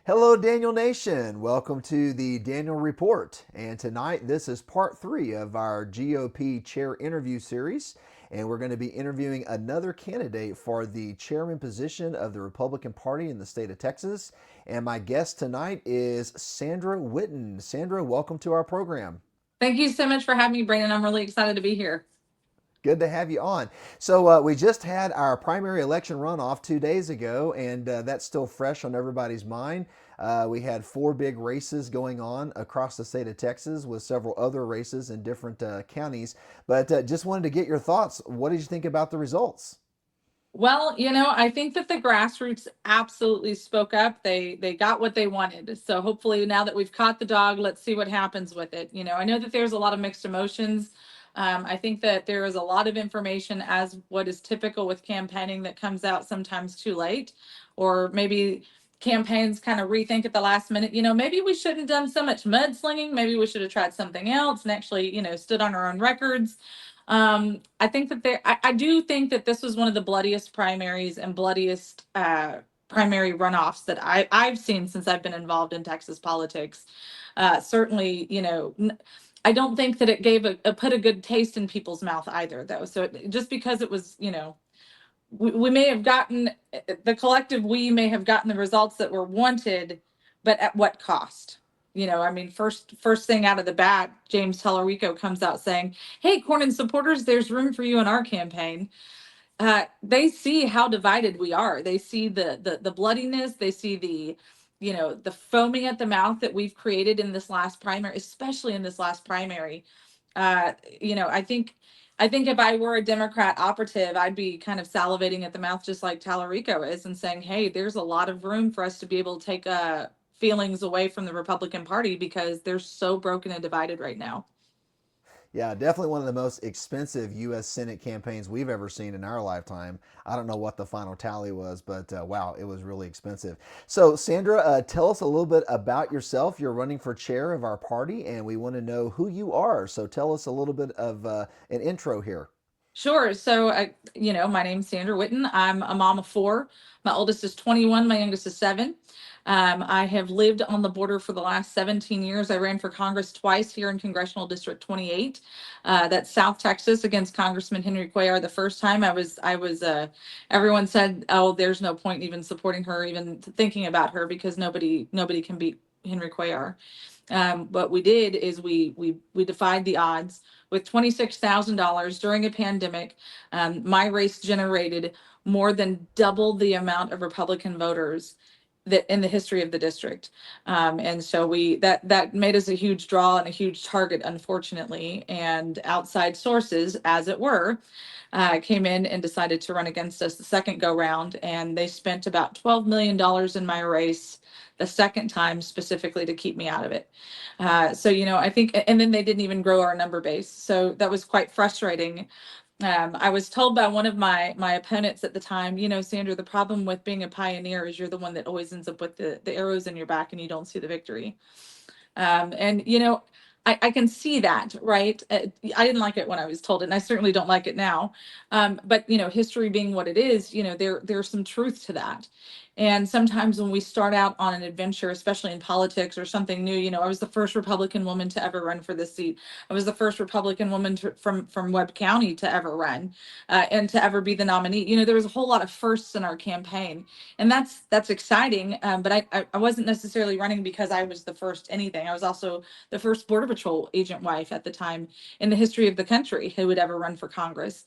Hello, Daniel Nation. Welcome to the Daniel Report. And tonight, this is part three of our GOP chair interview series. And we're going to be interviewing another candidate for the chairman position of the Republican Party in the state of Texas. And my guest tonight is Sandra Whitten. Sandra, welcome to our program. Thank you so much for having me, Brandon. I'm really excited to be here. Good to have you on. So, we just had our primary election runoff 2 days ago, and that's still fresh on everybody's mind. We had four big races going on across the state of Texas with several other races in different counties. But just wanted to get your thoughts. What did you think about the results? Well, I think that the grassroots absolutely spoke up. They got what they wanted. So hopefully now that we've caught the dog, let's see what happens with it. I know that there's a lot of mixed emotions. I think that there is a lot of information, as what is typical with campaigning, that comes out sometimes too late, or maybe campaigns kind of rethink at the last minute. Maybe we shouldn't have done so much mudslinging. Maybe we should have tried something else and actually, stood on our own records. I think that I do think that this was one of the bloodiest primaries and bloodiest primary runoffs that I've seen since I've been involved in Texas politics. Certainly, I don't think that it gave put a good taste in people's mouth either, though. So just because it was, we may have gotten, the collective we may have gotten the results that were wanted, but at what cost? I mean, first thing out of the bat, James Tellerico comes out saying, "Hey, Cornyn supporters, there's room for you in our campaign." They see how divided we are. They see the bloodiness. They see the foaming at the mouth that we've created in this last primary, especially in this last primary. Uh, I think if I were a Democrat operative, I'd be kind of salivating at the mouth, just like Tallarico is, and saying, "Hey, there's a lot of room for us to be able to take feelings away from the Republican Party because they're so broken and divided right now." Yeah, definitely one of the most expensive U.S. Senate campaigns we've ever seen in our lifetime. I don't know what the final tally was, but wow, it was really expensive. So, Sandra, tell us a little bit about yourself. You're running for chair of our party, and we want to know who you are. So, tell us a little bit of an intro here. Sure. So, my name's Sandra Whitten. I'm a mom of four. My oldest is 21. My youngest is 7. I have lived on the border for the last 17 years. I ran for Congress twice here in Congressional District 28. That's South Texas against Congressman Henry Cuellar. The first time everyone said, "Oh, there's no point even supporting her, even thinking about her, because nobody can beat Henry Cuellar." What we did is we defied the odds with $26,000 during a pandemic. My race generated more than double the amount of Republican voters that in the history of the district. And so that made us a huge draw and a huge target, unfortunately. And outside sources, as it were, came in and decided to run against us the second go round, and they spent about $12 million in my race the second time, specifically to keep me out of it. So I think, and then they didn't even grow our number base, so that was quite frustrating. I was told by one of my opponents at the time, "Sandra, the problem with being a pioneer is you're the one that always ends up with the arrows in your back and you don't see the victory." And I can see that, right? I didn't like it when I was told it, and I certainly don't like it now. But history being what it is, there's some truth to that. And sometimes when we start out on an adventure, especially in politics or something new, I was the first Republican woman to ever run for this seat. I was the first Republican woman from Webb County to ever run, and to ever be the nominee. There was a whole lot of firsts in our campaign, and that's exciting. But I wasn't necessarily running because I was the first anything. I was also the first Border Patrol agent wife at the time in the history of the country who would ever run for Congress.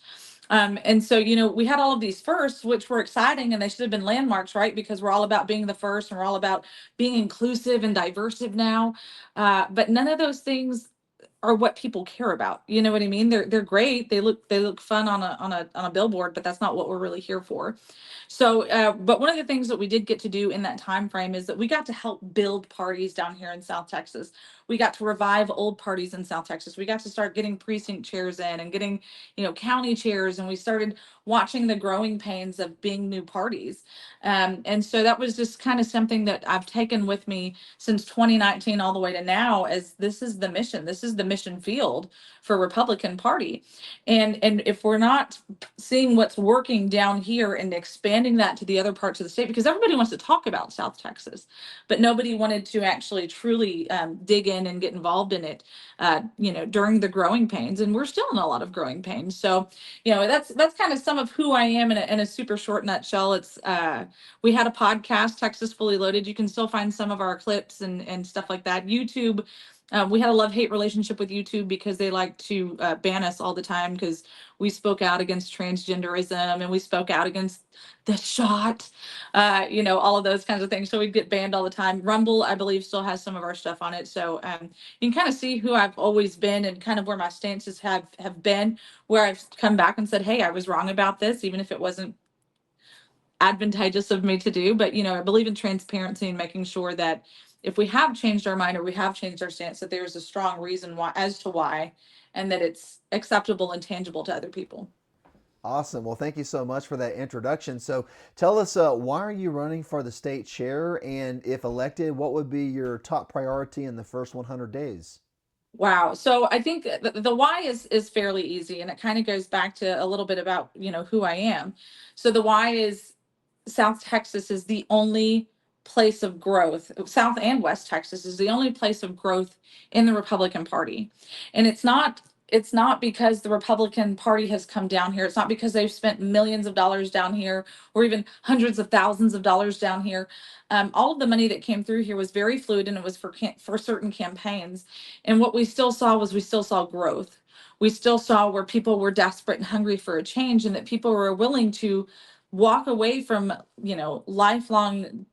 And so, we had all of these firsts, which were exciting, and they should have been landmarks, right? Because we're all about being the first, and we're all about being inclusive and diverse now. But none of those things are what people care about. You know what I mean? They're great. They look fun on a billboard, but that's not what we're really here for. So, but one of the things that we did get to do in that time frame is that we got to help build parties down here in South Texas. We got to revive old parties in South Texas. We got to start getting precinct chairs in and getting, county chairs, and we started watching the growing pains of being new parties. And so that was just kind of something that I've taken with me since 2019 all the way to now, as this is the mission. This is the mission field for Republican Party. And if we're not seeing what's working down here and expanding that to the other parts of the state, because everybody wants to talk about South Texas, but nobody wanted to actually truly dig in and get involved in it, during the growing pains. And we're still in a lot of growing pains. So, that's kind of some of who I am in a super short nutshell. It's we had a podcast, Texas Fully Loaded. You can still find some of our clips and stuff like that. YouTube. We had a love-hate relationship with YouTube because they like to ban us all the time because we spoke out against transgenderism and we spoke out against the shot, all of those kinds of things. So we'd get banned all the time. Rumble, I believe, still has some of our stuff on it. So you can kind of see who I've always been and kind of where my stances have been, where I've come back and said, hey, I was wrong about this, even if it wasn't advantageous of me to do. But, I believe in transparency and making sure that if we have changed our mind or we have changed our stance, that there's a strong reason why, as to why, and that it's acceptable and tangible to other people. Awesome. Well, thank you so much for that introduction. So tell us, why are you running for the state chair? And if elected, what would be your top priority in the first 100 days? Wow. So I think the why is fairly easy, and it kind of goes back to a little bit about, who I am. So the why is South Texas is the only place of growth. South and West Texas is the only place of growth in the Republican Party. And it's not because the Republican Party has come down here. It's not because they've spent millions of dollars down here or even hundreds of thousands of dollars down here. All of the money that came through here was very fluid, and it was for certain campaigns. And what we still saw was we still saw growth. We still saw where people were desperate and hungry for a change, and that people were willing to walk away from, lifelong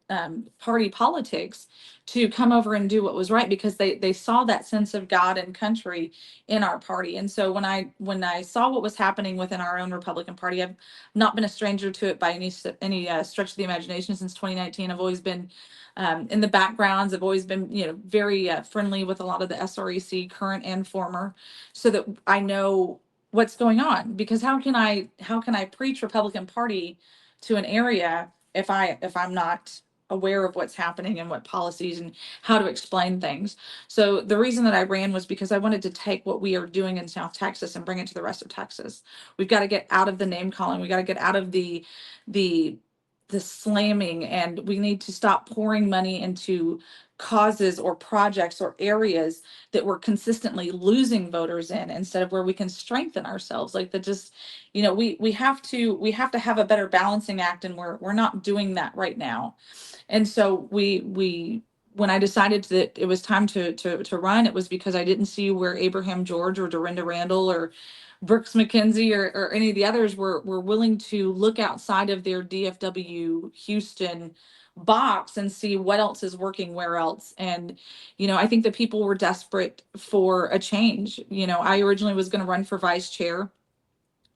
party politics to come over and do what was right, because they saw that sense of God and country in our party. And so when I saw what was happening within our own Republican Party, I've not been a stranger to it by any stretch of the imagination since 2019. I've always been in the backgrounds. I've always been, very friendly with a lot of the SREC, current and former, so that I know what's going on. Because how can I preach Republican Party to an area if I'm not aware of what's happening and what policies and how to explain things. So the reason that I ran was because I wanted to take what we are doing in South Texas and bring it to the rest of Texas. We've got to get out of the name calling. We got to get out of the the slamming, and we need to stop pouring money into causes or projects or areas that we're consistently losing voters in, instead of where we can strengthen ourselves. Like that, just, we have to have a better balancing act, and we're not doing that right now. And so we when I decided that it was time to run, it was because I didn't see where Abraham George or Dorinda Randall or Brooks McKenzie or any of the others were willing to look outside of their DFW Houston box and see what else is working where else. And, I think that people were desperate for a change. I originally was going to run for vice chair,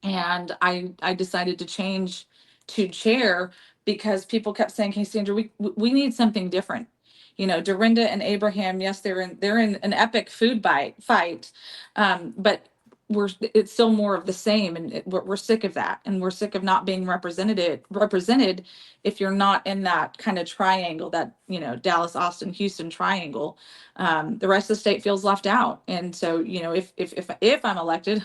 and I decided to change to chair because people kept saying, "Hey, Sandra, we need something different." Dorinda and Abraham, yes, they're in an epic food fight, but it's still more of the same, and we're sick of that, and we're sick of not being represented if you're not in that kind of triangle, that Dallas, Austin, Houston triangle. The rest of the state feels left out. And so, if I'm elected,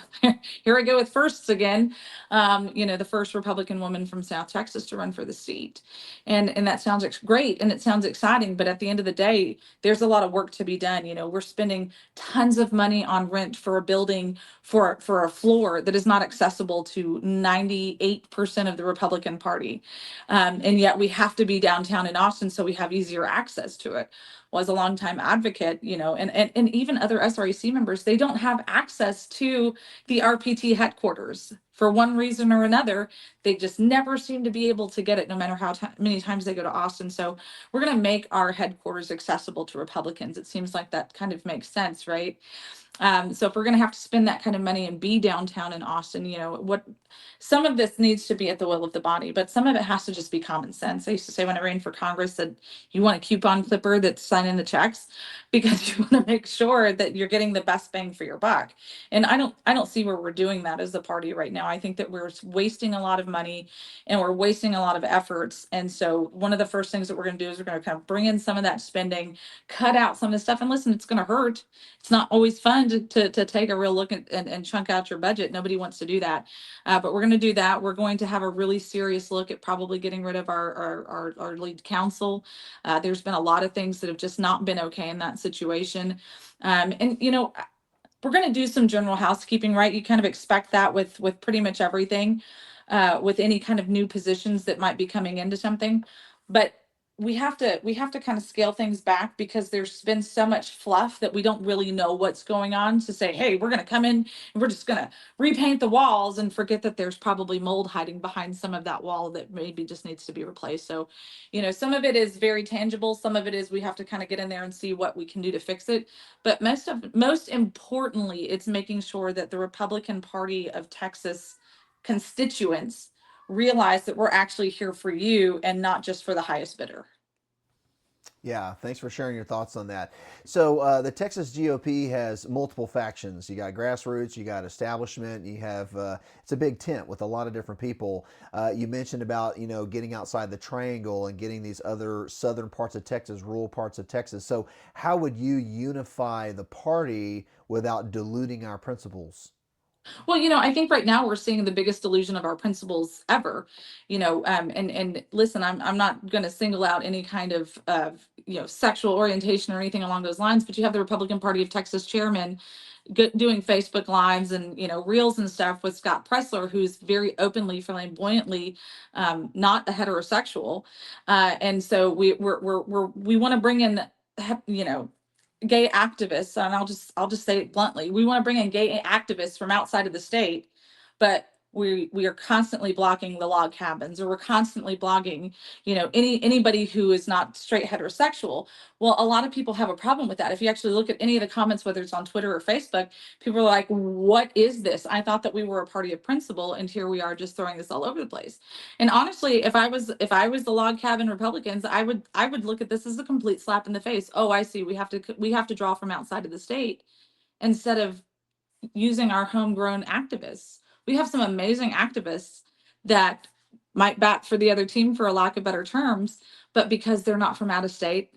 here I go with firsts again. The first Republican woman from South Texas to run for the seat, and that sounds great and it sounds exciting. But at the end of the day, there's a lot of work to be done. We're spending tons of money on rent for a building, for a floor that is not accessible to 98% of the Republican Party, and yet we have to be downtown in Austin so we have easier access to it. Was a longtime advocate, and even other SREC members, they don't have access to the RPT headquarters for one reason or another. They just never seem to be able to get it, no matter how many times they go to Austin. So we're going to make our headquarters accessible to Republicans. It seems like that kind of makes sense, right? So if we're going to have to spend that kind of money and be downtown in Austin, what some of this needs to be at the will of the body, but some of it has to just be common sense. I used to say when I ran for Congress that you want a coupon clipper that's signing signing the checks because you want to make sure that you're getting the best bang for your buck. And I don't see where we're doing that as a party right now. I think that we're wasting a lot of money and we're wasting a lot of efforts. And so one of the first things that we're going to do is we're going to kind of bring in some of that spending, cut out some of the stuff. And listen, it's going to hurt. It's not always fun to take a real look at and chunk out your budget. Nobody wants to do that. But we're going to do that. We're going to have a really serious look at probably getting rid of our lead counsel. There's been a lot of things that have just not been okay in that situation. And we're going to do some general housekeeping, right? You kind of expect that with pretty much everything, with any kind of new positions that might be coming into something. But we have to kind of scale things back because there's been so much fluff that we don't really know what's going on to say, hey, we're going to come in and we're just going to repaint the walls and forget that there's probably mold hiding behind some of that wall that maybe just needs to be replaced. So, some of it is very tangible. Some of it is we have to kind of get in there and see what we can do to fix it. But most importantly, it's making sure that the Republican Party of Texas constituents realize that we're actually here for you and not just for the highest bidder. Yeah, thanks for sharing your thoughts on that. So, the Texas GOP has multiple factions. You got grassroots, you got establishment, you have it's a big tent with a lot of different people. You mentioned about getting outside the triangle and getting these other southern parts of Texas, rural parts of Texas. So, how would you unify the party without diluting our principles? Well, I think right now we're seeing the biggest delusion of our principles ever. And listen, I'm not going to single out any kind of sexual orientation or anything along those lines, but you have the Republican Party of Texas chairman doing Facebook lives and reels and stuff with Scott Pressler, who's very openly, flamboyantly not a heterosexual, and so we want to bring in you know gay activists, and I'll just say it bluntly. We want to bring in gay activists from outside of the state, but we are constantly blocking the log cabins, or we're constantly blogging, anybody who is not straight heterosexual. Well, a lot of people have a problem with that. If you actually look at any of the comments, whether it's on Twitter or Facebook, people are like, "What is this? I thought that we were a party of principle, and here we are just throwing this all over the place." And honestly, if I was the log cabin Republicans, I would look at this as a complete slap in the face. Oh, I see. We have to draw from outside of the state instead of using our homegrown activists. We have some amazing activists that might bat for the other team, for a lack of better terms, but because they're not from out of state,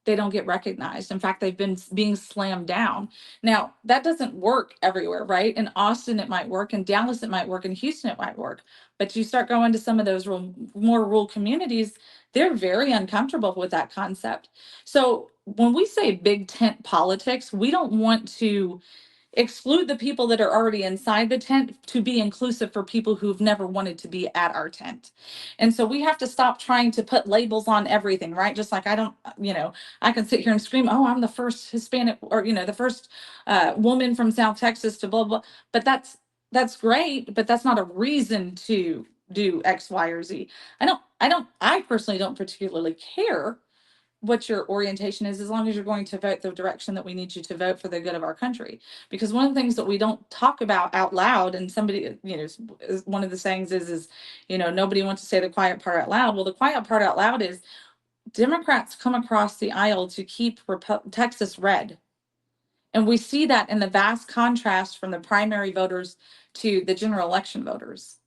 they don't get recognized. In fact, they've been being slammed down. Now, that doesn't work everywhere, right? In Austin, it might work. In Dallas, it might work. In Houston, it might work. But you start going to some of those more rural communities, they're very uncomfortable with that concept. So when we say big tent politics, we don't want to exclude the people that are already inside the tent to be inclusive for people who've never wanted to be at our tent. And so we have to stop trying to put labels on everything, right? Just like I can sit here and scream, oh, I'm the first Hispanic, or, the first woman from South Texas to blah, blah. But that's great, but that's not a reason to do X, Y, or Z. I personally don't particularly care what your orientation is, as long as you're going to vote the direction that we need you to vote for the good of our country. Because one of the things that we don't talk about out loud, and somebody, one of the sayings is, nobody wants to say the quiet part out loud. Well, the quiet part out loud is Democrats come across the aisle to keep Texas red. And we see that in the vast contrast from the primary voters to the general election voters,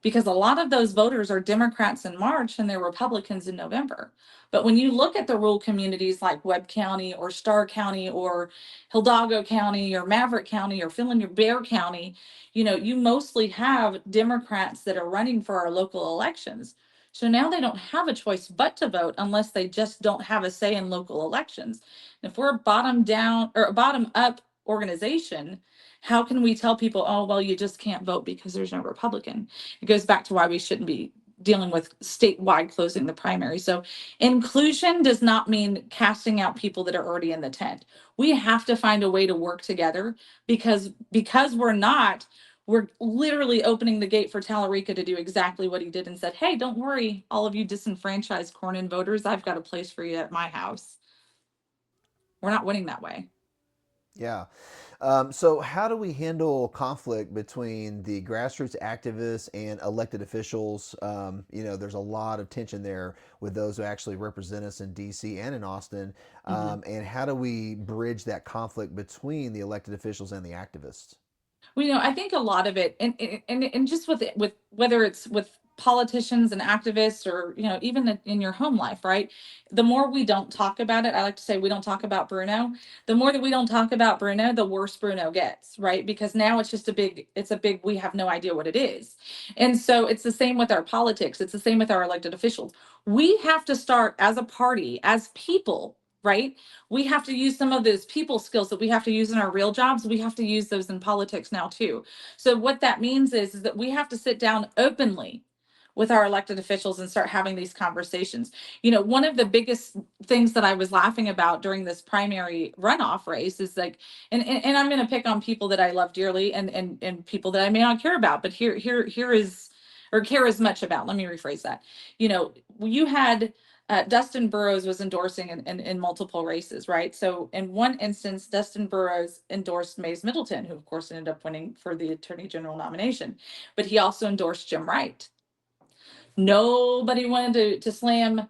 because a lot of those voters are Democrats in March and they're Republicans in November. But when you look at the rural communities like Webb County or Starr County or Hidalgo County or Maverick County or fill in your Bear County, you mostly have Democrats that are running for our local elections. So now they don't have a choice but to vote unless they just don't have a say in local elections. And if we're a bottom down or a bottom up organization, how can we tell people, oh, well, you just can't vote because there's no Republican? It goes back to why we shouldn't be dealing with statewide closing the primary. So inclusion does not mean casting out people that are already in the tent. We have to find a way to work together, because we're literally opening the gate for Tallarica to do exactly what he did and said, hey, don't worry, all of you disenfranchised Cornyn voters, I've got a place for you at my house. We're not winning that way. Yeah. So, how do we handle conflict between the grassroots activists and elected officials? There's a lot of tension there with those who actually represent us in D.C. and in Austin. Mhm. And how do we bridge that conflict between the elected officials and the activists? Well, I think a lot of it, and just with whether it's with politicians and activists, or even in your home life, right? The more we don't talk about it, I like to say we don't talk about Bruno. The more that we don't talk about Bruno, the worse Bruno gets, right? Because now it's just a big we have no idea what it is. And so it's the same with our politics. It's the same with our elected officials. We have to start as a party, as people, right? We have to use some of those people skills that we have to use in our real jobs. We have to use those in politics now too. So what that means is that we have to sit down openly with our elected officials and start having these conversations. One of the biggest things that I was laughing about during this primary runoff race is like, and I'm going to pick on people that I love dearly, and people that I may not care about, but here is, or care as much about. Let me rephrase that. You had Dustin Burrows was endorsing in multiple races, right? So in one instance, Dustin Burrows endorsed Mays Middleton, who of course ended up winning for the Attorney General nomination, but he also endorsed Jim Wright. Nobody wanted to slam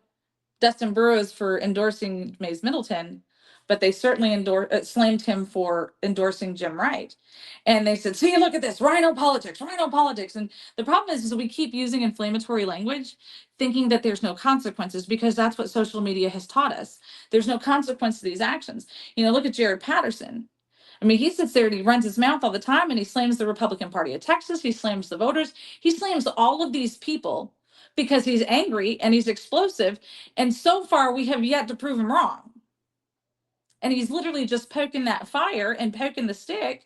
Dustin Burrows for endorsing Mays Middleton, but they certainly slammed him for endorsing Jim Wright. And they said, "See, look at this, rhino politics, rhino politics." And the problem is we keep using inflammatory language, thinking that there's no consequences, because that's what social media has taught us. There's no consequence to these actions. Look at Jared Patterson. I mean, he sits there and he runs his mouth all the time, and he slams the Republican Party of Texas. He slams the voters. He slams all of these people because he's angry and he's explosive. And so far, we have yet to prove him wrong. And he's literally just poking that fire and poking the stick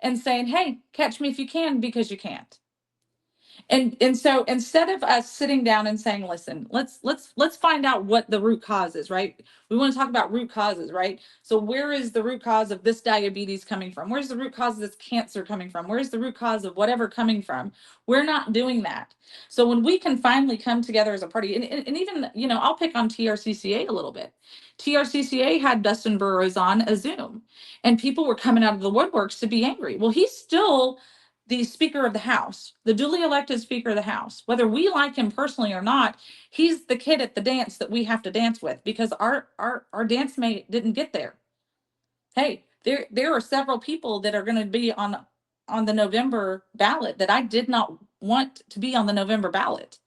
and saying, "Hey, catch me if you can, because you can't." And so instead of us sitting down and saying, "Listen, let's find out what the root cause is," right? We want to talk about root causes, right? So where is the root cause of this diabetes coming from? Where's the root cause of this cancer coming from? Where's the root cause of whatever coming from? We're not doing that. So when we can finally come together as a party, and even, I'll pick on TRCCA a little bit. TRCCA had Dustin Burrows on a Zoom, and people were coming out of the woodworks to be angry. Well, he's still the Speaker of the House, the duly elected Speaker of the House. Whether we like him personally or not, he's the kid at the dance that we have to dance with, because our dance mate didn't get there. Hey, there are several people that are going to be on the November ballot that I did not want to be on the November ballot.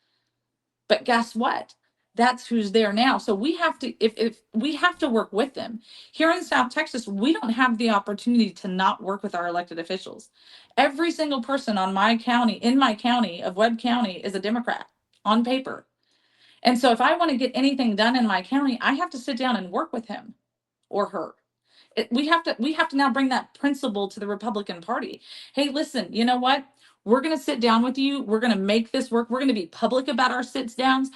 But guess what? That's who's there now. So we have to, if we have to work with them. Here in South Texas, we don't have the opportunity to not work with our elected officials. Every single person in my county of Webb County, is a Democrat on paper. And so if I want to get anything done in my county, I have to sit down and work with him or her. We have to now bring that principle to the Republican Party. Hey, listen, you know what? We're going to sit down with you. We're going to make this work. We're going to be public about our sits downs.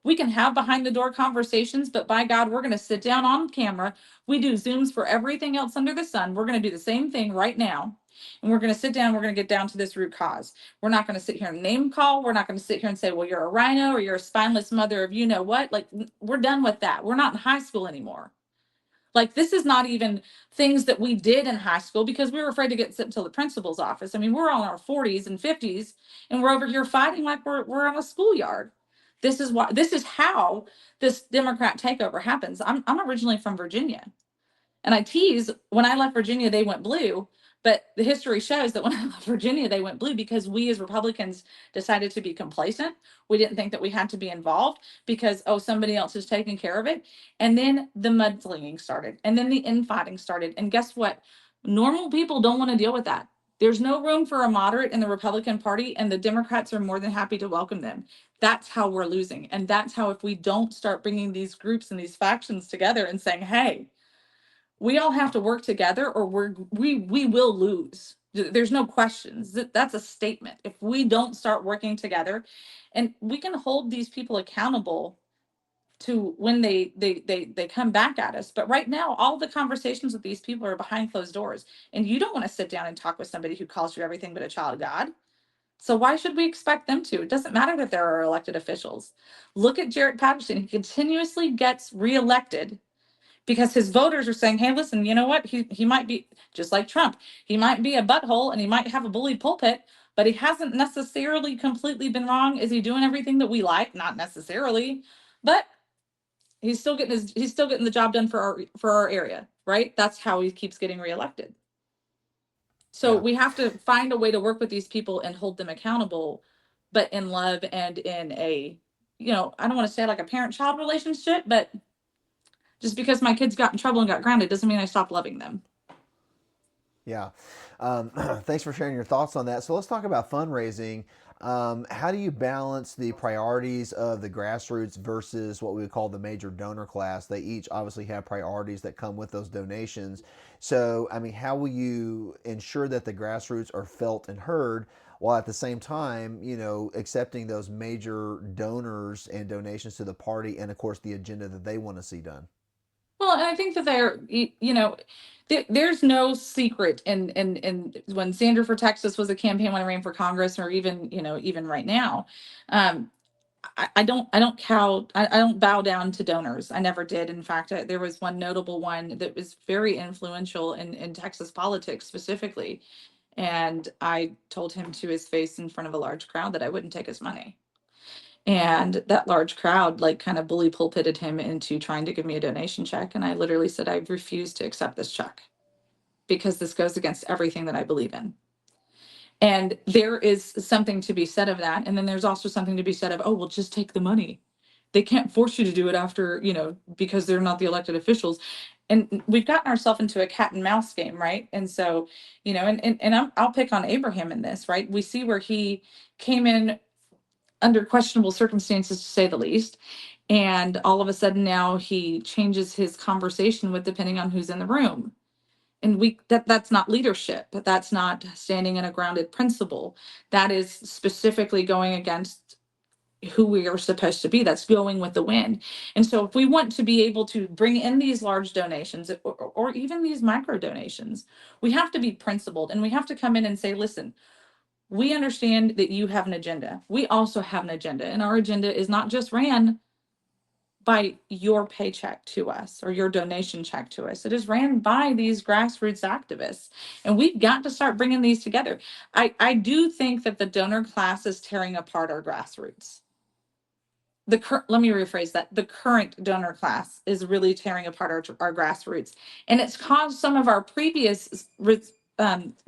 We can have behind the door conversations, but by God, we're going to sit down on camera. We do Zooms for everything else under the sun. We're going to do the same thing right now. And we're going to sit down. We're going to get down to this root cause. We're not going to sit here and name call. We're not going to sit here and say, "Well, you're a rhino," or "You're a spineless mother of you know what." Like, we're done with that. We're not in high school anymore. Like, this is not even things that we did in high school because we were afraid to get sent to the principal's office. I mean, we're all in our 40s and 50s, and we're over here fighting like we're on a schoolyard. This is how this Democrat takeover happens. I'm originally from Virginia. And I tease, when I left Virginia, they went blue. But the history shows that when I left Virginia, they went blue because we as Republicans decided to be complacent. We didn't think that we had to be involved because, oh, somebody else is taking care of it. And then the mudslinging started, and then the infighting started. And guess what? Normal people don't want to deal with that. There's no room for a moderate in the Republican Party, and the Democrats are more than happy to welcome them. That's how we're losing. And that's how, if we don't start bringing these groups and these factions together and saying, "Hey, we all have to work together, or we will lose." There's no questions. That's a statement. If we don't start working together, and we can hold these people accountable to when they come back at us. But right now, all the conversations with these people are behind closed doors, and you don't want to sit down and talk with somebody who calls you everything but a child of God. So why should we expect them to? It doesn't matter that there are elected officials. Look at Jared Patterson. He continuously gets reelected because his voters are saying, hey, listen, you know what? He might be just like Trump. He might be a butthole and he might have a bully pulpit, but he hasn't necessarily completely been wrong. Is he doing everything that we like? Not necessarily, but he's still getting the job done for our area, right? That's how he keeps getting reelected. So Yeah. we have to find a way to work with these people and hold them accountable, but in love and in a, I don't want to say like a parent-child relationship, but just because my kids got in trouble and got grounded doesn't mean I stopped loving them. Yeah. Thanks for sharing your thoughts on that. So let's talk about fundraising. How do you balance the priorities of the grassroots versus what we would call the major donor class? They each obviously have priorities that come with those donations. So, I mean, how will you ensure that the grassroots are felt and heard while at the same time, accepting those major donors and donations to the party and, of course, the agenda that they want to see done? Well, and I think that there's no secret in when Sandra for Texas was a campaign when I ran for Congress, or even, even right now. Um, I don't bow down to donors. I never did. In fact, there was one notable one that was very influential in Texas politics specifically. And I told him to his face in front of a large crowd that I wouldn't take his money. And that large crowd, like, kind of bully pulpited him into trying to give me a donation check. And I literally said, I refuse to accept this check because this goes against everything that I believe in. And there is something to be said of that. And then there's also something to be said of, oh, well, just take the money. They can't force you to do it after, because they're not the elected officials. And we've gotten ourselves into a cat and mouse game, right? And so, I'll pick on Abraham in this, right? We see where he came in under questionable circumstances, to say the least. And all of a sudden now he changes his conversation with depending on who's in the room. And that's not leadership. That's not standing in a grounded principle. That is specifically going against who we are supposed to be. That's going with the wind. And so if we want to be able to bring in these large donations, or even these micro donations, we have to be principled, and we have to come in and say, listen, we understand that you have an agenda. We also have an agenda, and our agenda is not just ran by your paycheck to us or your donation check to us. It is ran by these grassroots activists, and we've got to start bringing these together. I do think that the donor class is tearing apart our grassroots. Let me rephrase that. The current donor class is really tearing apart our grassroots, and it's caused some of our previous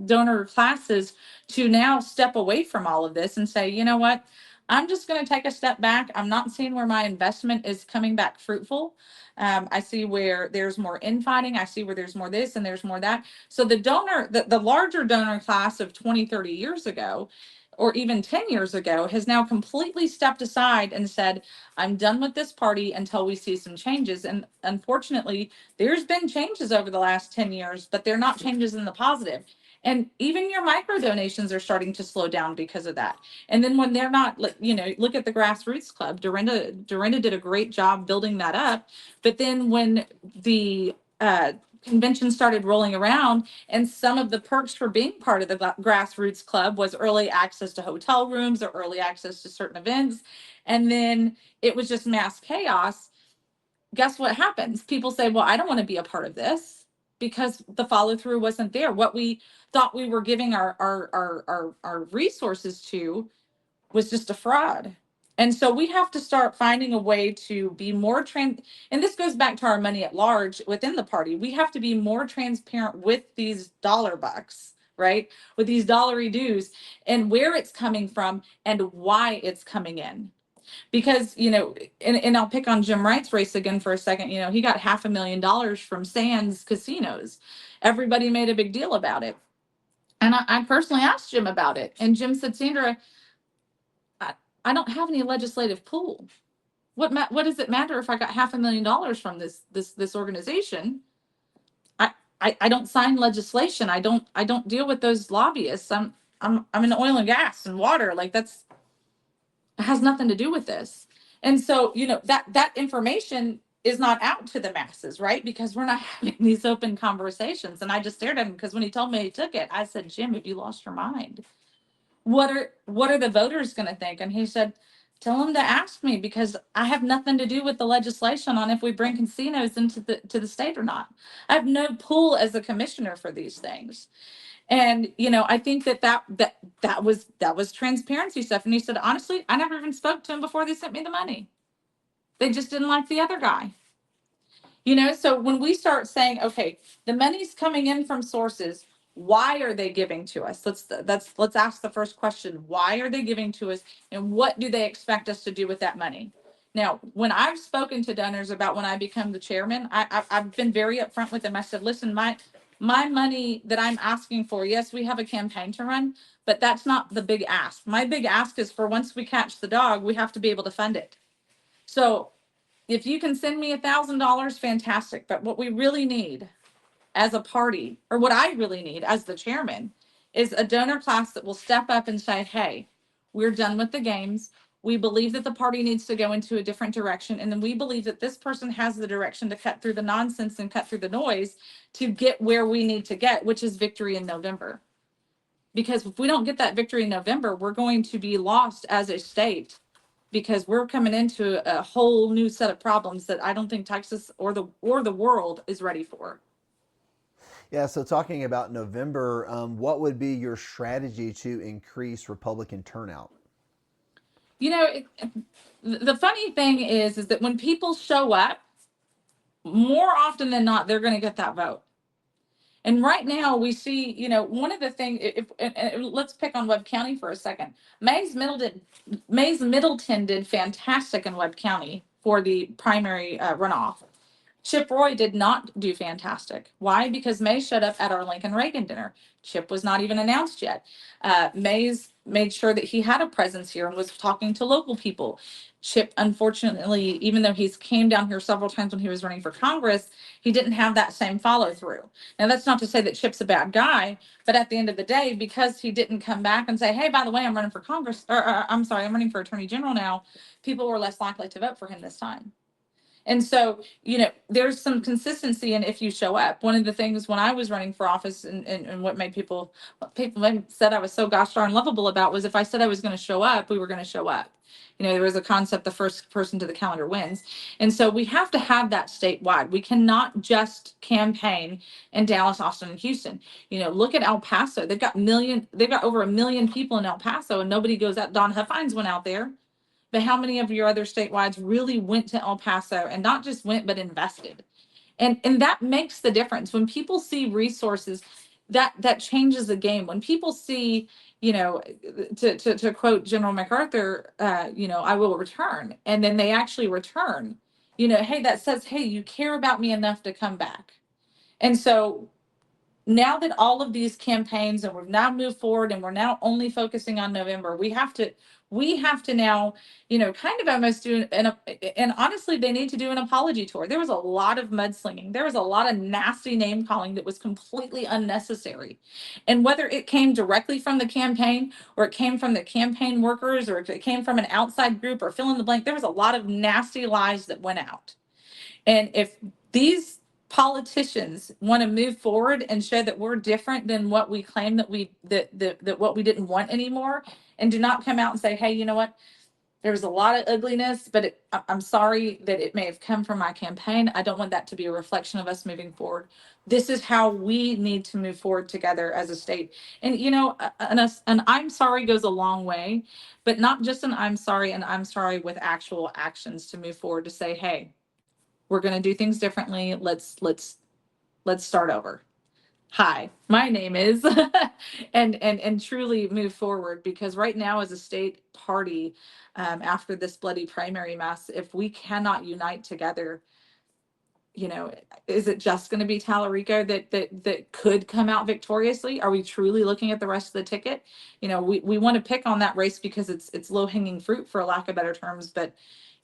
donor classes to now step away from all of this and say, you know what, I'm just going to take a step back. I'm not seeing where my investment is coming back fruitful. I see where there's more infighting. I see where there's more this and there's more that. So the larger donor class of 20, 30 years ago, or even 10 years ago, has now completely stepped aside and said, I'm done with this party until we see some changes. And unfortunately, there's been changes over the last 10 years, but they're not changes in the positive. And even your micro donations are starting to slow down because of that. And then when they're not, look at the Grassroots Club. Dorinda did a great job building that up. But then when the convention started rolling around, and some of the perks for being part of the Grassroots Club was early access to hotel rooms or early access to certain events, and then it was just mass chaos. Guess what happens? People say, well, I don't want to be a part of this, because the follow through wasn't there. What we thought we were giving our resources to was just a fraud. And so we have to start finding a way to be more and this goes back to our money at large within the party. We have to be more transparent with these dollar bucks, right? With these dollary dues, and where it's coming from and why it's coming in. Because, and I'll pick on Jim Wright's race again for a second. He got $500,000 from Sands casinos. Everybody made a big deal about it. And I personally asked Jim about it. And Jim said, Sandra, I don't have any legislative pull. What does it matter if I got $500,000 from this organization? I don't sign legislation. I don't deal with those lobbyists. I'm in oil and gas and water. Like, it has nothing to do with this. And so, that information is not out to the masses, right? Because we're not having these open conversations. And I just stared at him, because when he told me he took it, I said, Jim, have you lost your mind? What are the voters going to think? And he said, Tell them to ask me, because I have nothing to do with the legislation on if we bring casinos into the state or not. I have no pull as a commissioner for these things. And I think that was transparency stuff. And he said, honestly, I never even spoke to him before they sent me the money. They just didn't like the other guy. So when we start saying, okay, the money's coming in from sources, why are they giving to us? Let's ask the first question. Why are they giving to us, and what do they expect us to do with that money? Now, when I've spoken to donors about when I become the chairman, I've been very upfront with them. I said, listen, my money that I'm asking for, yes, we have a campaign to run, but that's not the big ask. My big ask is for, once we catch the dog, we have to be able to fund it. So if you can send me $1,000, fantastic. But what we really need as a party, or what I really need as the chairman, is a donor class that will step up and say, hey, we're done with the games. We believe that the party needs to go into a different direction. And then we believe that this person has the direction to cut through the nonsense and cut through the noise to get where we need to get, which is victory in November. Because if we don't get that victory in November, we're going to be lost as a state, because we're coming into a whole new set of problems that I don't think Texas or the world is ready for. Yeah, so talking about November, what would be your strategy to increase Republican turnout? The funny thing is that when people show up, more often than not, they're going to get that vote. And right now we see, one of the things, and let's pick on Webb County for a second. Mays Middleton did fantastic in Webb County for the primary runoff. Chip Roy did not do fantastic. Why? Because Mays showed up at our Lincoln Reagan dinner. Chip was not even announced yet. Mays made sure that he had a presence here and was talking to local people. Chip, unfortunately, even though he's came down here several times when he was running for Congress, he didn't have that same follow through. Now, that's not to say that Chip's a bad guy, but at the end of the day, because he didn't come back and say, hey, by the way, I'm running for Congress, or I'm sorry, I'm running for Attorney General now, people were less likely to vote for him this time. And so, there's some consistency in if you show up. One of the things when I was running for office, and what made people said I was so gosh darn lovable about, was if I said I was going to show up, we were going to show up. There was a concept, the first person to the calendar wins. And so we have to have that statewide. We cannot just campaign in Dallas, Austin, and Houston. Look at El Paso. They've got over 1 million people in El Paso, and nobody goes out. Don Huffines went out there. But how many of your other statewides really went to El Paso, and not just went, but invested? And that makes the difference. When people see resources, that changes the game. When people see, to quote General MacArthur, I will return. And then they actually return, hey, that says, hey, you care about me enough to come back. And so now that all of these campaigns, and we've now moved forward, and we're now only focusing on November, we have to now, kind of almost do and honestly, they need to do an apology tour. There was a lot of mudslinging. There was a lot of nasty name calling that was completely unnecessary. And whether it came directly from the campaign, or it came from the campaign workers, or if it came from an outside group, or fill in the blank, there was a lot of nasty lies that went out. And if these politicians want to move forward and show that we're different than what we claim that what we didn't want anymore, and do not come out and say, hey, you know what, there was a lot of ugliness, but I'm sorry that it may have come from my campaign. I don't want that to be a reflection of us moving forward. This is how we need to move forward together as a state. And an I'm sorry goes a long way, but not just an I'm sorry, and I'm sorry with actual actions to move forward, to say, hey, we're going to do things differently. Let's start over. Hi, my name is, and truly move forward, because right now as a state party, after this bloody primary mess, if we cannot unite together, is it just going to be Tallarico that could come out victoriously? Are we truly looking at the rest of the ticket? We want to pick on that race because it's low hanging fruit, for lack of better terms, but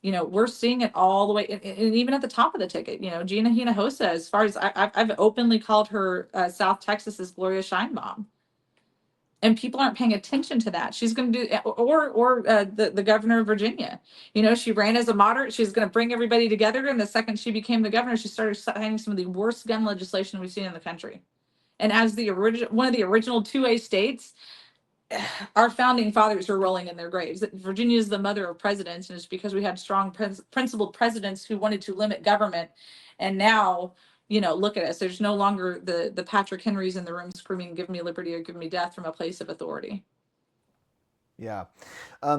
we're seeing it all the way, and even at the top of the ticket. Gina Hinojosa, as far as I've openly called her South Texas's Gloria Steinbaum, and people aren't paying attention to that. She's going to do, or the governor of Virginia. She ran as a moderate. She's going to bring everybody together. And the second she became the governor, she started signing some of the worst gun legislation we've seen in the country. And as one of the original 2A states, our founding fathers are rolling in their graves. Virginia is the mother of presidents, and it's because we had strong principled presidents who wanted to limit government. And now, look at us. There's no longer the Patrick Henrys in the room screaming, "Give me liberty or give me death," from a place of authority. Yeah.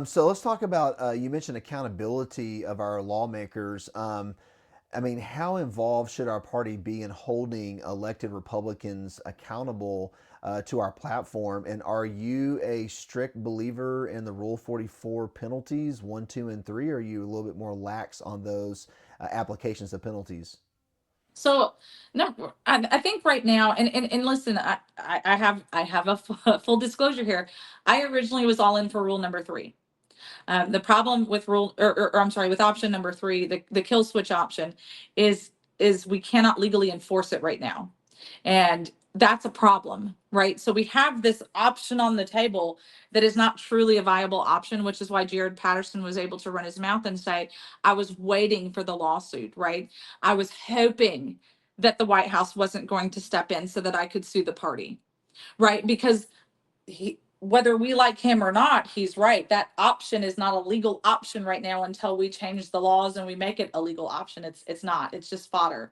So let's talk about, you mentioned accountability of our lawmakers. I mean, how involved should our party be in holding elected Republicans accountable to our platform? And are you a strict believer in the Rule 44 penalties, 1, 2, and 3? Or are you a little bit more lax on those applications of penalties? So no, I think right now, and listen, I have a full disclosure here. I originally was all in for rule number three. The problem with I'm sorry, with option number three, the kill switch option, is we cannot legally enforce it right now, and that's a problem, right? So we have this option on the table that is not truly a viable option, which is why Jared Patterson was able to run his mouth and say, "I was waiting for the lawsuit," right? I was hoping that the White House wasn't going to step in so that I could sue the party, right? Because whether we like him or not, he's right. That option is not a legal option right now until we change the laws and we make it a legal option. It's not. It's just fodder.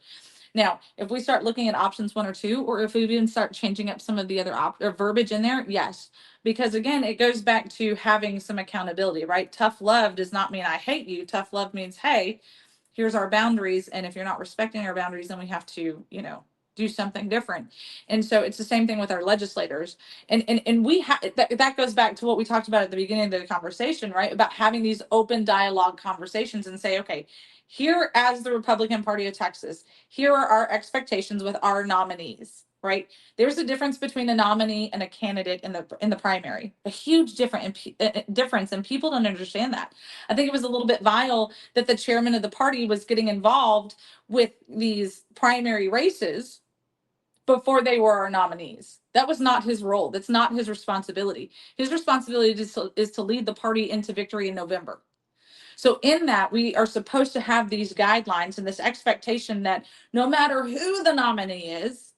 Now, if we start looking at options one or two, or if we even start changing up some of the other or verbiage in there, yes. Because again, it goes back to having some accountability, right? Tough love does not mean I hate you. Tough love means, hey, here's our boundaries, and if you're not respecting our boundaries, then we have to, do something different. And so it's the same thing with our legislators. And we have that goes back to what we talked about at the beginning of the conversation, right? About having these open dialogue conversations and say, okay, here, as the Republican Party of Texas, here are our expectations with our nominees, right? There's a difference between a nominee and a candidate in the primary, a huge difference, and people don't understand that. I think it was a little bit vile that the chairman of the party was getting involved with these primary races before they were our nominees. That was not his role. That's not his responsibility. His responsibility is to lead the party into victory in November. So in that, we are supposed to have these guidelines and this expectation that no matter who the nominee is,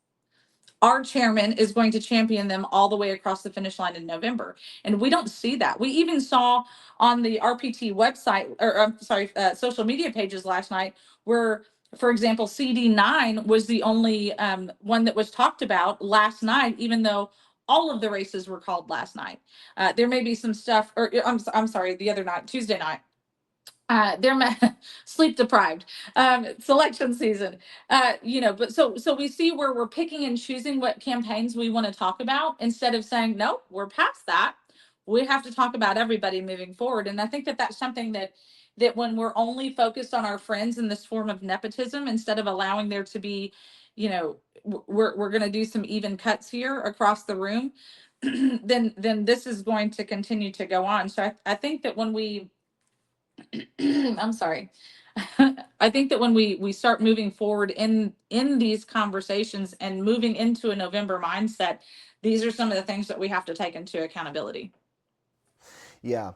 our chairman is going to champion them all the way across the finish line in November. And we don't see that. We even saw on the RPT website, or I'm sorry, social media pages last night, where, for example, CD9 was the only one that was talked about last night, even though all of the races were called last night. There may be some stuff, or I'm sorry, the other night, Tuesday night. They're sleep deprived, selection season, but so we see where we're picking and choosing what campaigns we want to talk about instead of saying, no, we're past that. We have to talk about everybody moving forward. And I think that that's something that when we're only focused on our friends in this form of nepotism, instead of allowing there to be, we're going to do some even cuts here across the room, then this is going to continue to go on. So I think that when we I'm sorry. I think that when we start moving forward in these conversations and moving into a November mindset, these are some of the things that we have to take into accountability. Yeah.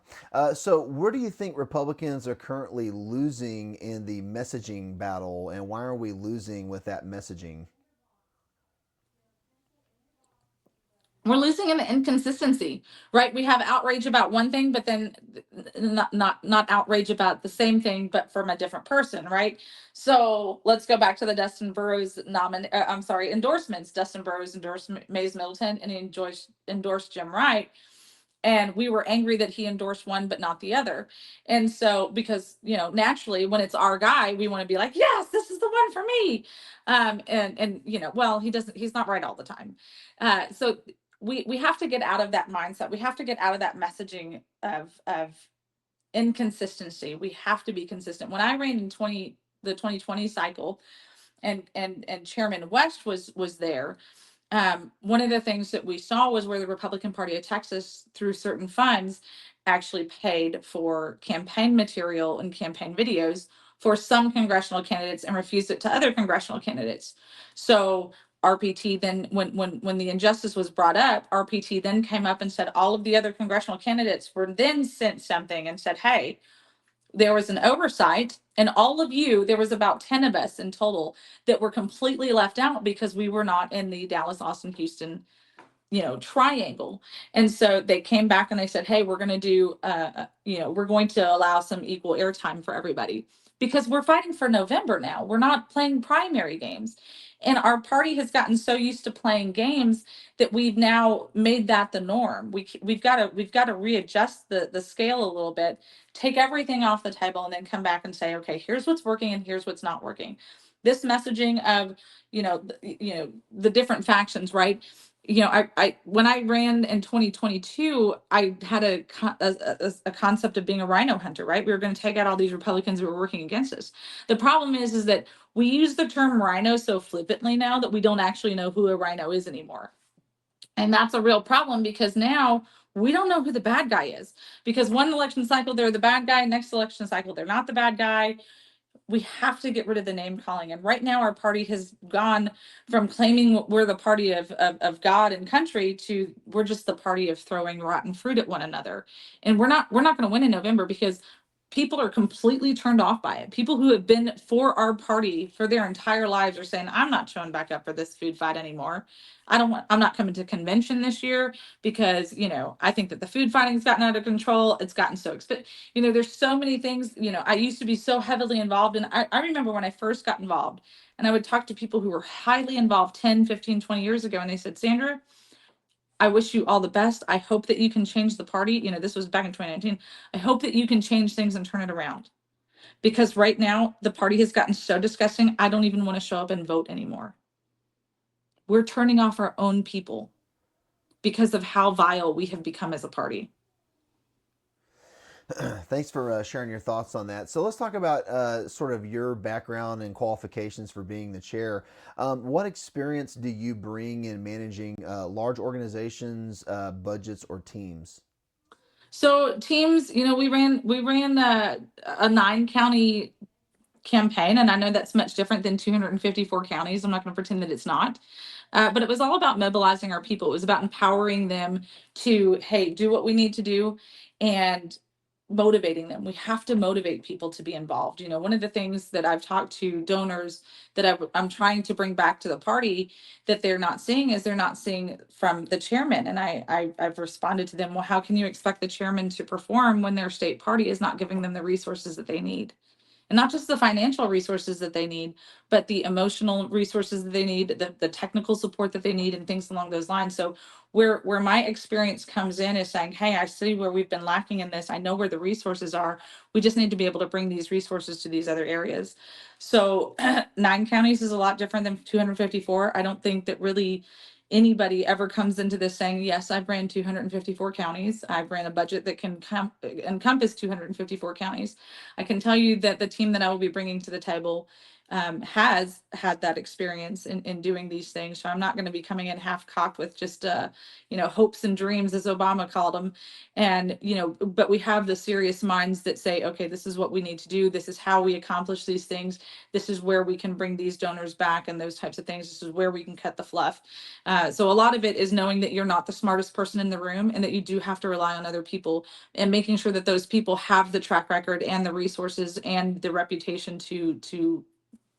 So, where do you think Republicans are currently losing in the messaging battle, and why are we losing with that messaging? We're losing in the inconsistency, right? We have outrage about one thing, but then not outrage about the same thing, but from a different person, right? So let's go back to the Dustin Burrows endorsements. Dustin Burrows endorsed Mays Middleton, and he endorsed Jim Wright. And we were angry that he endorsed one but not the other. And so, because naturally, when it's our guy, we want to be like, yes, this is the one for me. And well, he's not right all the time. So we have to get out of that mindset. We have to get out of that messaging of inconsistency. We have to be consistent. When I ran in the 2020 cycle, and Chairman West was there, one of the things that we saw was where the Republican Party of Texas, through certain funds, actually paid for campaign material and campaign videos for some congressional candidates and refused it to other congressional candidates. So RPT then, when the injustice was brought up, RPT then came up and said all of the other congressional candidates were then sent something and said, hey, there was an oversight, and all of you, there was about 10 of us in total that were completely left out because we were not in the Dallas, Austin, Houston triangle. And so they came back and they said, hey, we're going to do, we're going to allow some equal airtime for everybody, because we're fighting for November now. We're not playing primary games. And our party has gotten so used to playing games that we've now made that the norm. We've got to readjust the scale a little bit, take everything off the table, and then come back and say, okay, here's what's working and here's what's not working. This messaging of, the different factions, right? I when I ran in 2022, I had a concept of being a rhino hunter, right? We were going to take out all these Republicans who were working against us. The problem is that we use the term rhino so flippantly now that we don't actually know who a rhino is anymore. And that's a real problem, because now we don't know who the bad guy is, because one election cycle they're the bad guy, next election cycle they're not the bad guy. We have to get rid of the name calling. And right now our party has gone from claiming we're the party of God and country to we're just the party of throwing rotten fruit at one another. And we're not going to win in November, because people are completely turned off by it. People who have been for our party for their entire lives are saying, I'm not showing back up for this food fight anymore. I'm not coming to convention this year, because, I think that the food fighting's gotten out of control. It's gotten so expensive. There's so many things. I used to be so heavily involved. And I remember when I first got involved, and I would talk to people who were highly involved 10, 15, 20 years ago. And they said, Sandra, I wish you all the best. I hope that you can change the party. This was back in 2019. I hope that you can change things and turn it around. Because right now the party has gotten so disgusting. I don't even want to show up and vote anymore. We're turning off our own people because of how vile we have become as a party. Thanks for sharing your thoughts on that. So let's talk about sort of your background and qualifications for being the chair. What experience do you bring in managing large organizations, budgets, or teams? So teams, we ran a 9 county campaign, and I know that's much different than 254 counties. I'm not going to pretend that it's not. But it was all about mobilizing our people. It was about empowering them to, hey, do what we need to do, and motivating them. We have to motivate people to be involved. One of the things that I've talked to donors that I'm trying to bring back to the party that they're not seeing is they're not seeing from the chairman. And I've responded to them, well, how can you expect the chairman to perform when their state party is not giving them the resources that they need? And not just the financial resources that they need, but the emotional resources that they need, the technical support that they need, and things along those lines. So where my experience comes in is saying, hey, I see where we've been lacking in this. I know where the resources are. We just need to be able to bring these resources to these other areas. So 9 counties is a lot different than 254. I don't think that really anybody ever comes into this saying, yes, I've ran 254 counties. I've ran a budget that can encompass 254 counties. I can tell you that the team that I will be bringing to the table has had that experience in doing these things. So I'm not going to be coming in half cocked with just, hopes and dreams, as Obama called them. And, but we have the serious minds that say, okay, this is what we need to do. This is how we accomplish these things. This is where we can bring these donors back and those types of things. This is where we can cut the fluff. So a lot of it is knowing that you're not the smartest person in the room, and that you do have to rely on other people, and making sure that those people have the track record and the resources and the reputation to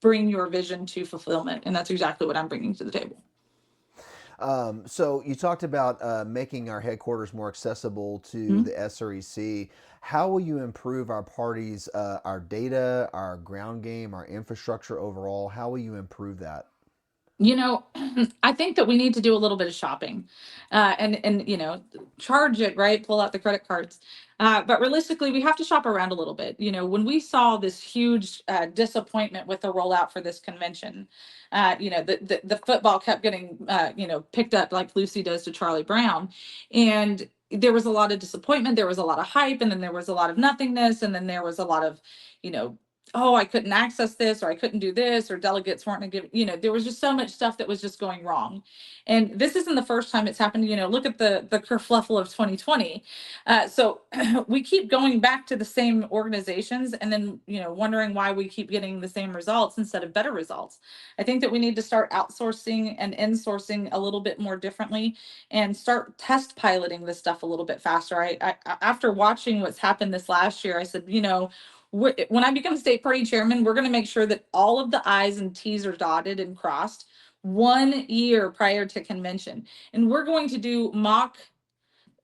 bring your vision to fulfillment. And that's exactly what I'm bringing to the table. So you talked about making our headquarters more accessible to Mhm. the SREC. How will you improve our parties, our data, our ground game, our infrastructure overall? How will you improve that? You know, I think that we need to do a little bit of shopping, and charge it, right, pull out the credit cards. But realistically, we have to shop around a little bit. When we saw this huge disappointment with the rollout for this convention, the football kept getting picked up like Lucy does to Charlie Brown, and there was a lot of disappointment, there was a lot of hype, and then there was a lot of nothingness, and then there was a lot of, you know oh, I couldn't access this, or I couldn't do this, or delegates weren't going to give, there was just so much stuff that was just going wrong. And this isn't the first time it's happened. Look at the kerfluffle of 2020. So we keep going back to the same organizations, and then, wondering why we keep getting the same results instead of better results. I think that we need to start outsourcing and insourcing a little bit more differently, and start test piloting this stuff a little bit faster. After watching what's happened this last year, I said, when I become state party chairman, we're going to make sure that all of the I's and T's are dotted and crossed. 1 year prior to convention. And we're going to do mock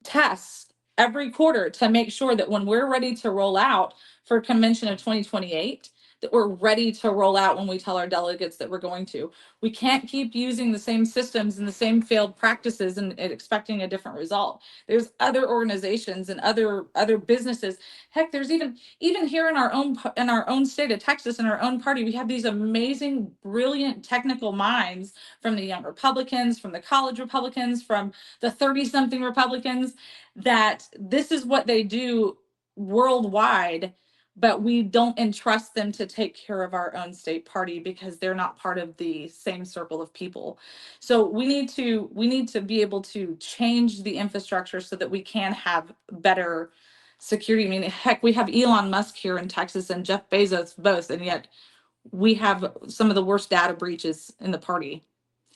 tests every quarter to make sure that when we're ready to roll out for convention of 2028, that we're ready to roll out when we tell our delegates that we're going to. We can't keep using the same systems and the same failed practices and expecting a different result. There's other organizations and other businesses. Heck, there's even here in our own state of Texas, in our own party, we have these amazing, brilliant technical minds from the young Republicans, from the college Republicans, from the 30-something Republicans, that this is what they do worldwide, but we don't entrust them to take care of our own state party because they're not part of the same circle of people. So we need to be able to change the infrastructure so that we can have better security. I mean, heck, we have Elon Musk here in Texas and Jeff Bezos both, and yet we have some of the worst data breaches in the party.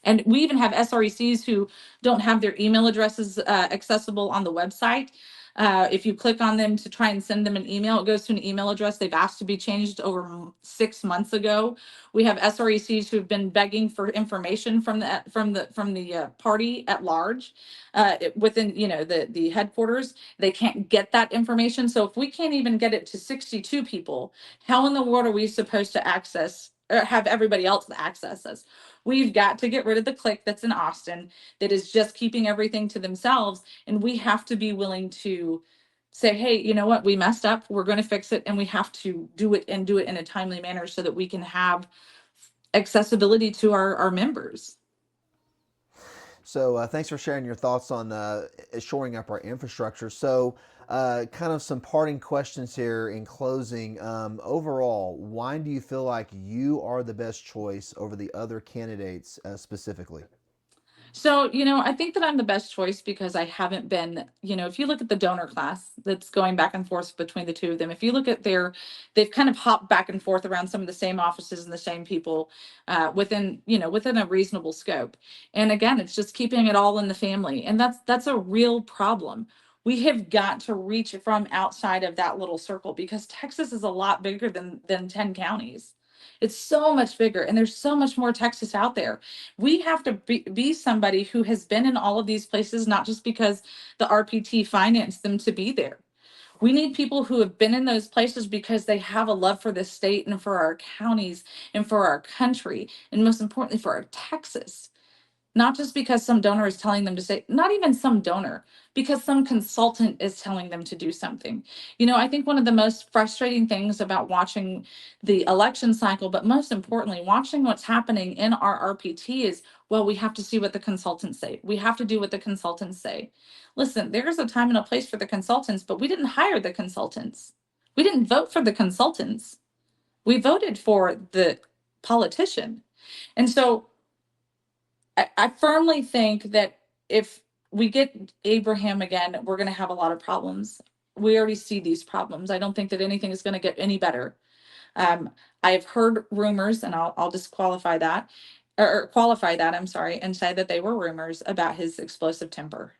And we even have SRECs who don't have their email addresses accessible on the website. If you click on them to try and send them an email, it goes to an email address they've asked to be changed over 6 months ago. We have SRECs who've been begging for information from the party at large, within the headquarters. They can't get that information. So if we can't even get it to 62 people, how in the world are we supposed to access or have everybody else access us? We've got to get rid of the clique that's in Austin that is just keeping everything to themselves. And we have to be willing to say, hey, you know what? We messed up. We're going to fix it. And we have to do it and do it in a timely manner so that we can have accessibility to our members. So thanks for sharing your thoughts on shoring up our infrastructure. So kind of some parting questions here in closing. Overall, why do you feel like you are the best choice over the other candidates specifically? So, I think that I'm the best choice because I haven't been, if you look at the donor class that's going back and forth between the two of them, if you look at they've kind of hopped back and forth around some of the same offices and the same people within a reasonable scope. And again, it's just keeping it all in the family. And that's a real problem. We have got to reach from outside of that little circle because Texas is a lot bigger than 10 counties. It's so much bigger and there's so much more Texas out there. We have to be somebody who has been in all of these places, not just because the RPT financed them to be there. We need people who have been in those places because they have a love for the state and for our counties and for our country, and most importantly, for our Texas. Not just because some donor is telling them to say, not even some donor, because some consultant is telling them to do something. I think one of the most frustrating things about watching the election cycle, but most importantly, watching what's happening in our RPT is, well, we have to see what the consultants say. We have to do what the consultants say. Listen, there's a time and a place for the consultants, but we didn't hire the consultants. We didn't vote for the consultants. We voted for the politician. And so I firmly think that if we get Abraham again, we're going to have a lot of problems. We already see these problems. I don't think that anything is going to get any better. Um, I've heard rumors, and I'll disqualify that, or qualify that, I'm sorry, and say that they were rumors about his explosive temper.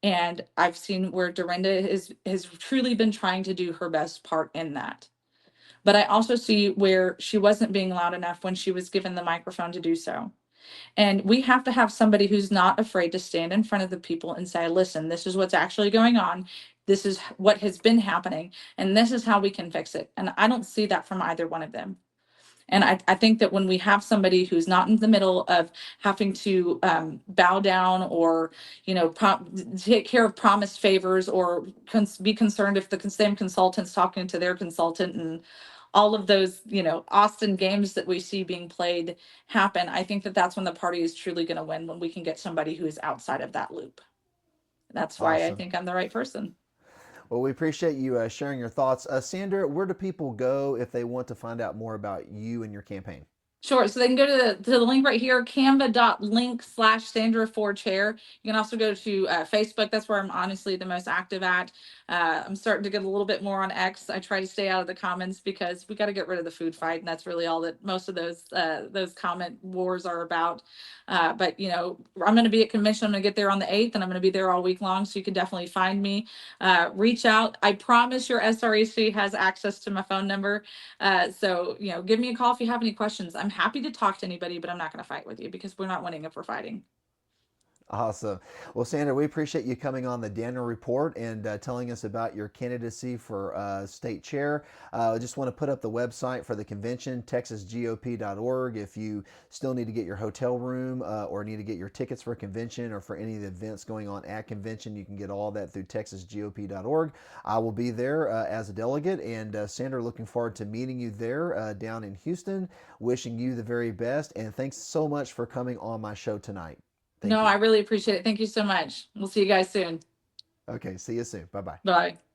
And I've seen where Dorinda has truly been trying to do her best part in that. But I also see where she wasn't being loud enough when she was given the microphone to do so. And we have to have somebody who's not afraid to stand in front of the people and say, listen, this is what's actually going on. This is what has been happening, and this is how we can fix it. And I don't see that from either one of them. And I think that when we have somebody who's not in the middle of having to bow down or, take care of promised favors or be concerned if the same consultant's talking to their consultant and all of those, Austin games that we see being played happen, I think that that's when the party is truly going to win, when we can get somebody who is outside of that loop. That's why I Awesome. think I'm the right person. Well, we appreciate you sharing your thoughts. Sandra, where do people go if they want to find out more about you and your campaign? Sure. So they can go to the link right here, canva.link/Sandra4Chair. You can also go to Facebook. That's where I'm honestly the most active at. I'm starting to get a little bit more on X. I try to stay out of the comments because we got to get rid of the food fight, and that's really all that most of those comment wars are about. But I'm going to be at convention. I'm going to get there on the 8th, and I'm going to be there all week long. So you can definitely find me. Reach out. I promise your SREC has access to my phone number. So give me a call if you have any questions. I'm I'm happy to talk to anybody, but I'm not going to fight with you because we're not winning if we're fighting. Awesome. Well, Sandra, we appreciate you coming on the Daniel Report and telling us about your candidacy for state chair. I just want to put up the website for the convention, texasgop.org. If you still need to get your hotel room or need to get your tickets for convention or for any of the events going on at convention, you can get all that through texasgop.org. I will be there as a delegate. And Sandra, looking forward to meeting you there down in Houston. Wishing you the very best. And thanks so much for coming on my show tonight. No, Thank I you. really appreciate it. Thank you so much. We'll see you guys soon. Okay, see you soon. Bye bye. Bye.